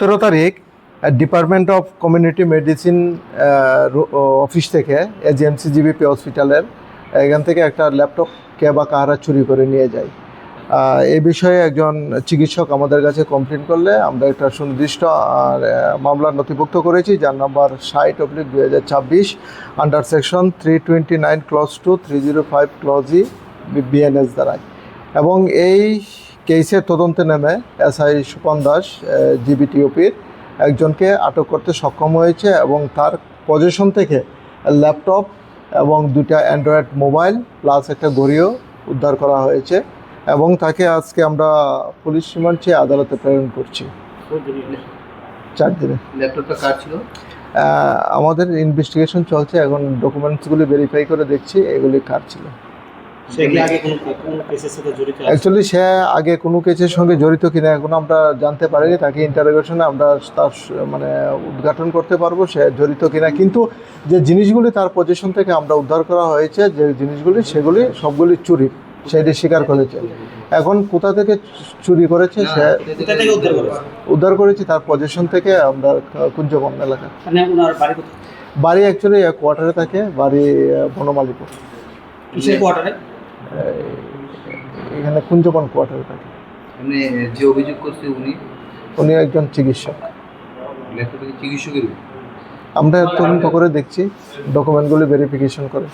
17 তারিখ department of community medicine office থেকে এজিএমসিজিবিপি হসপিটালের এখান থেকে একটা ল্যাপটপ কে বা কারা চুরি করে নিয়ে যায়। এই বিষয়ে একজন চিকিৎসক আমাদের কাছে কমপ্লেন করলে আমরা একটা সুনির্দিষ্ট মামলা নথিভুক্ত করেছি, যার number 60/2026 under section 329 clause 2 305 clause E BNS দ্বারায়। এবং এই কেসের তদন্তে নেমে এসআই সুপন দাস জিবিটিওপির একজনকে আটক করতে সক্ষম হয়েছে এবং তার পজিশন থেকে ল্যাপটপ এবং 2টা অ্যান্ড্রয়েড মোবাইল প্লাস একটা ঘড়িও উদ্ধার করা হয়েছে এবং তাকে আজকে আমরা পুলিশ রিমান্ড চেয়ে আদালতে প্রেরণ করছি 4 দিনে। ল্যাপটপটা কার ছিল? আমাদের ইনভেস্টিগেশন চলছে, এখন ডকুমেন্টসগুলি ভেরিফাই করে দেখছি এগুলি কার ছিল। অ্যাকচুয়ালি সে আগে কোনো কেসের সঙ্গে জড়িত কিনা এখন আমরা জানতে পারিনি, তাকে ইন্টারোগেশনে আমরা তার মানে উদ্ঘাটন করতে পারবো সে জড়িত কিনা। কিন্তু যে জিনিসগুলি তার পজিশন থেকে আমরা উদ্ধার করা হয়েছে, যে জিনিসগুলি সেগুলি সবগুলি চুরি, সেটি স্বীকার করেছে। এখন কোথা থেকে চুরি করেছে সে উদ্ধার করেছি তার পজিশন থেকে, আমরা কুঞ্জবন এলাকা। বাড়ি অ্যাকচুয়ালি কোয়ার্টারে থাকে, বাড়ি বনমালীপুর। এখানে কুঞ্জবন কোয়ার্টারে থাকে। মানে যে অভিযোগ করছে উনি একজন চিকিৎসক। চিকিৎসকের আমরা তদন্ত করে দেখছি, ডকুমেন্টগুলি ভেরিফিকেশন করে।